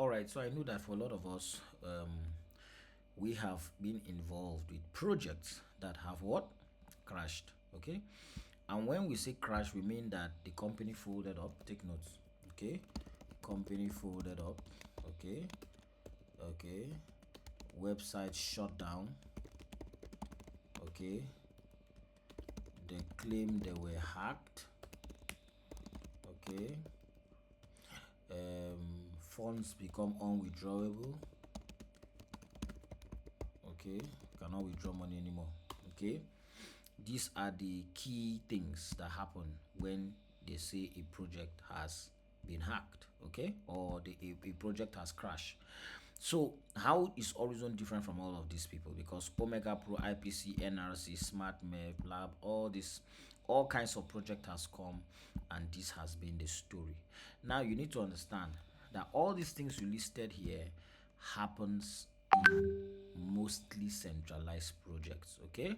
All right, so I know that for a lot of us, we have been involved with projects that have what? Crashed. Okay. And when we say crash, we mean that the company folded up. Take notes. Okay. Company folded up. Okay. Okay. Website shut down. Okay. They claim they were hacked. Okay. Funds become unwithdrawable. Okay, cannot withdraw money anymore. Okay, these are the key things that happen when they say a project has been hacked, okay, or a project has crashed. So how is Orizon different from all of these people? Because Omega Pro, IPC, NRC, Smart Mev Lab, all kinds of project has come, and this has been the story. Now you need to understand that all these things you listed here happens in mostly centralized projects. Okay,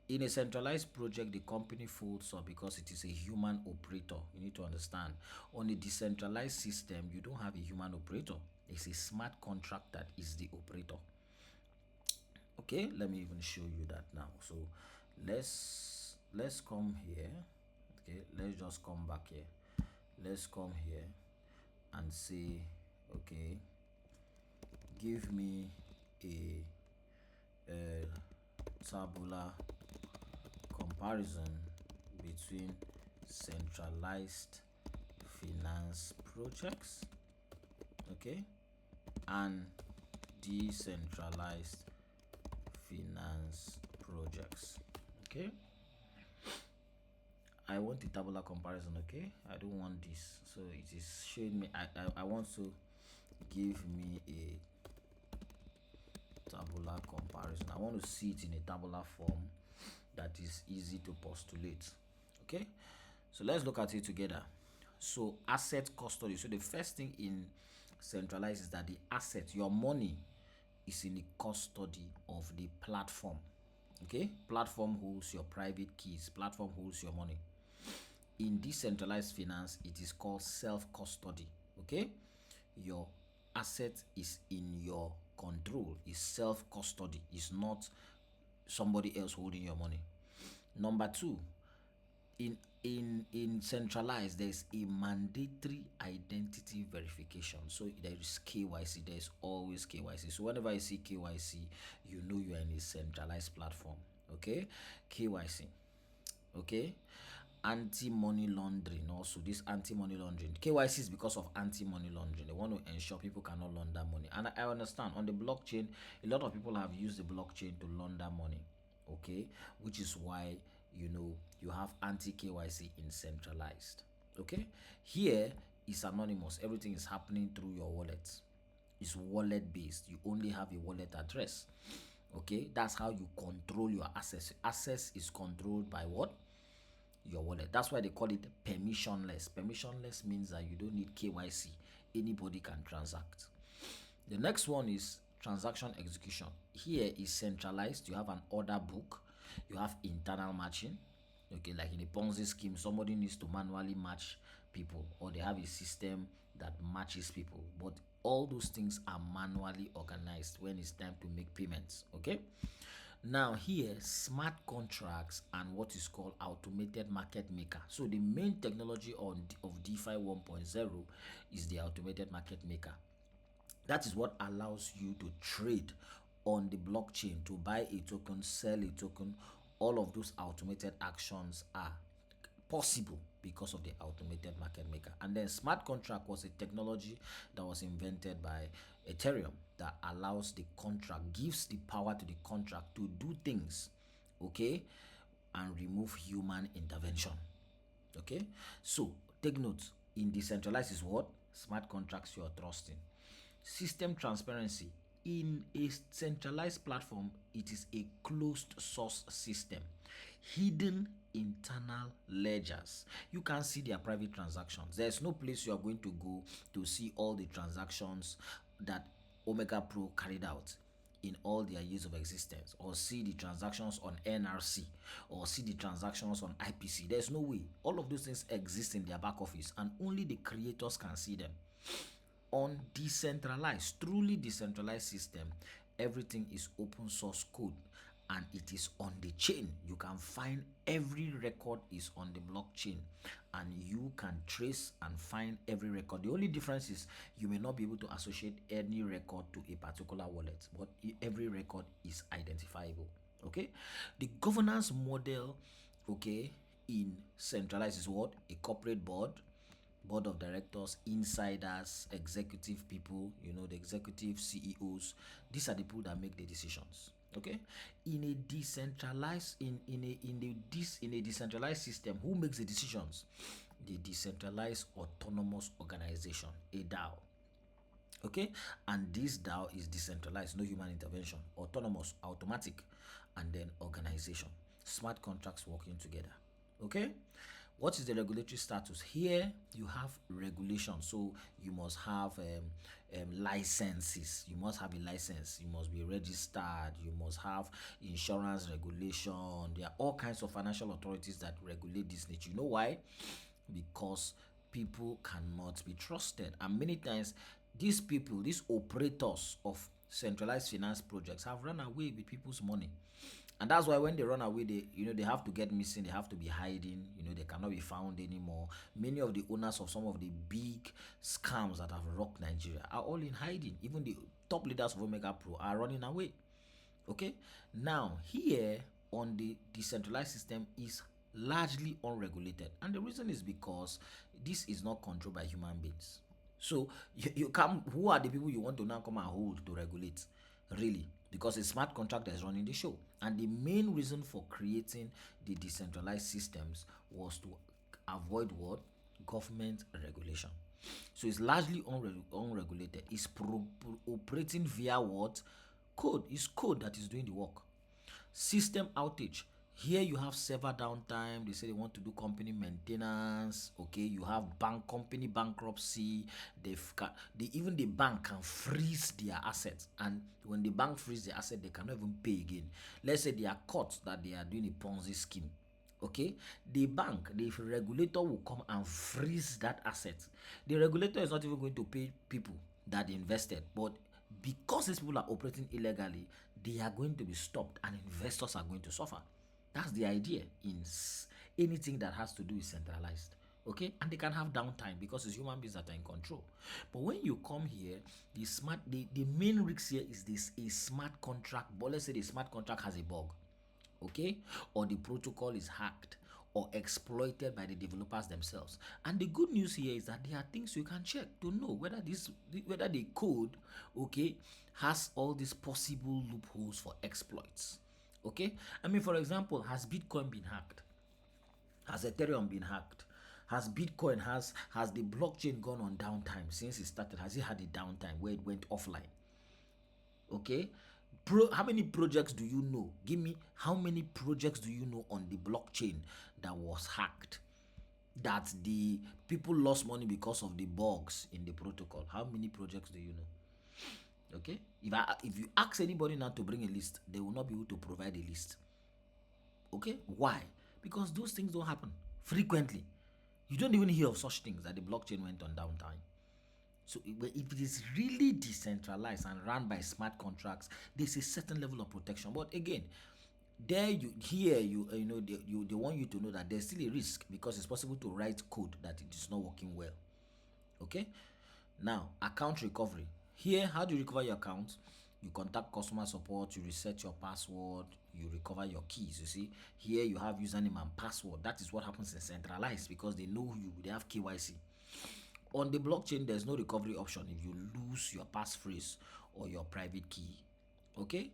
in a centralized project, the company folds up because it is a human operator. You need to understand. On a decentralized system, you don't have a human operator. It's a smart contract that is the operator. Okay, let me even show you that now. So let's come here. Okay, let's just come back here. Let's come here and say, okay, give me a tabular comparison between centralized finance projects, okay, and decentralized finance projects. Okay, I want a tabular comparison. Okay, I don't want this, so it is showing me. I want to give me a tabular comparison. I want to see it in a tabular form that is easy to postulate. Okay, so let's look at it together. So asset custody. So the first thing in centralized is that the asset, your money, is in the custody of the platform. Okay, platform holds your private keys, platform holds your money. In decentralized finance, it is called self-custody. Okay, your asset is in your control, is self-custody, is not somebody else holding your money. Number two, in centralized, there's a mandatory identity verification. So there is KYC, there's always KYC. So whenever you see KYC, you know you are in a centralized platform. Okay, KYC. Okay, anti-money laundering. Also, this anti-money laundering, KYC is because of anti-money laundering. They want to ensure people cannot launder money, and I understand on the blockchain a lot of people have used the blockchain to launder money. Okay, which is why you have anti-KYC in centralized. Okay, here is anonymous. Everything is happening through your wallet. It's wallet based. You only have a wallet address. Okay, that's how you control your access. Access is controlled by what? Your wallet. That's why they call it permissionless. Permissionless means that you don't need KYC. Anybody can transact. The next one is transaction execution. Here is centralized. You have an order book. You have internal matching. Okay, like in a Ponzi scheme, somebody needs to manually match people, or they have a system that matches people. But all those things are manually organized when it's time to make payments. Okay. Now here, smart contracts and what is called automated market maker. So the main technology of DeFi 1.0 is the automated market maker. That is what allows you to trade on the blockchain, to buy a token, sell a token. All of those automated actions are possible because of the automated market maker. And then smart contract was a technology that was invented by Ethereum that allows the contract, gives the power to the contract to do things, okay, and remove human intervention. Okay, so take note, in decentralized is what? Smart contracts you are trusting. System transparency. In a centralized platform, it is a closed source system. Hidden internal ledgers. You can see their private transactions. There's no place you are going to go to see all the transactions that Omega Pro carried out in all their years of existence, or see the transactions on NRC, or see the transactions on IPC. There's no way. All of those things exist in their back office, and only the creators can see them. on decentralized, truly decentralized system, everything is open source code and it is on the chain. You can find every record is on the blockchain and you can trace and find every record. The only difference is you may not be able to associate any record to a particular wallet, but every record is identifiable. Okay, the governance model, okay, in centralized is what? A corporate board of directors, insiders, executive people, the executive CEOs. These are the people that make the decisions. Okay, in a decentralized in a decentralized system, who makes the decisions? The decentralized autonomous organization, a DAO. Okay, and this DAO is decentralized, no human intervention, autonomous, automatic, and then organization, smart contracts working together. Okay, what is the regulatory status? Here you have regulation, so you must have licenses. You must have a license, you must be registered, you must have insurance regulation. There are all kinds of financial authorities that regulate this niche. You know why? Because people cannot be trusted, and many times these people, these operators of centralized finance projects, have run away with people's money. And that's why when they run away, they have to get missing, they have to be hiding, they cannot be found anymore. Many of the owners of some of the big scams that have rocked Nigeria are all in hiding. Even the top leaders of Omega Pro are running away. Okay, now here on the decentralized system is largely unregulated, and the reason is because this is not controlled by human beings. So you come, who are the people you want to now come and hold to regulate, really? Because a smart contract is running the show, and the main reason for creating the decentralized systems was to avoid what? Government regulation. So it's largely unregulated. It's operating via what? Code. It's code that is doing the work. System outage. Here you have server downtime. They say they want to do company maintenance. Okay, you have company bankruptcy. Even the bank can freeze their assets, and when the bank freeze the asset, they cannot even pay again. Let's say they are caught that they are doing a Ponzi scheme. Okay, the regulator will come and freeze that asset. The regulator is not even going to pay people that invested, but because these people are operating illegally, they are going to be stopped and investors are going to suffer. That's the idea in anything that has to do with centralized. Okay, and they can have downtime because it's human beings that are in control. But when you come here, the main risk here is this: a smart contract. But let's say the smart contract has a bug, okay, or the protocol is hacked or exploited by the developers themselves. And the good news here is that there are things you can check to know whether the code, okay, has all these possible loopholes for exploits. Okay, I mean, for example, has Bitcoin been hacked? Has Ethereum been hacked? Has Bitcoin, has the blockchain gone on downtime since it started? Has it had a downtime where it went offline? Okay, how many projects do you know? Give me, how many projects do you know on the blockchain that was hacked, that the people lost money because of the bugs in the protocol? How many projects do you know? Okay, if you ask anybody now to bring a list, they will not be able to provide a list. Okay, why? Because those things don't happen frequently. You don't even hear of such things, that the blockchain went on downtime. So if it is really decentralized and run by smart contracts, there's a certain level of protection. But again, they want you to know that there's still a risk, because it's possible to write code that it is not working well. Okay, now account recovery. Here, how do you recover your account? You contact customer support, you reset your password, you recover your keys. You see, here you have username and password. That is what happens in centralized, because they know you, they have KYC. On the blockchain, there's no recovery option if you lose your passphrase or your private key. Okay,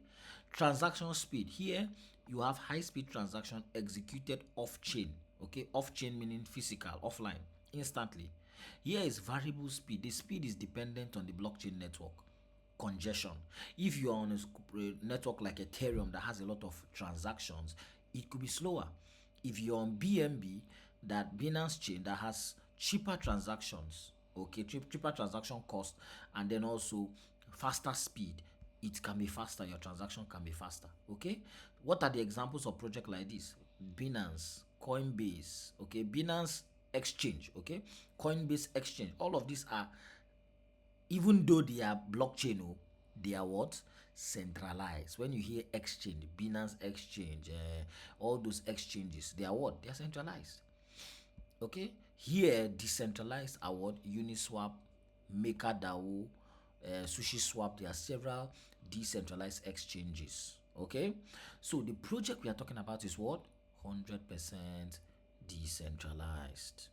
transaction speed. Here you have high speed transaction executed off chain. Okay, off chain meaning physical, offline, instantly. Here is variable speed. The speed is dependent on the blockchain network congestion. If you are on a network like Ethereum that has a lot of transactions, it could be slower. If you're on BNB, that Binance chain that has cheaper transactions, okay, cheaper transaction cost, and then also faster speed, it can be faster. Your transaction can be faster. Okay, what are the examples of project like this? Binance, Coinbase, okay, Binance Exchange, okay, Coinbase Exchange. All of these are Even though they are blockchain, oh, they are what? Centralized. When you hear exchange, Binance Exchange, all those exchanges, they are what? They are centralized. Okay, here decentralized are what? Uniswap, MakerDAO, SushiSwap. There are several decentralized exchanges. Okay, so the project we are talking about is what? 100% decentralized.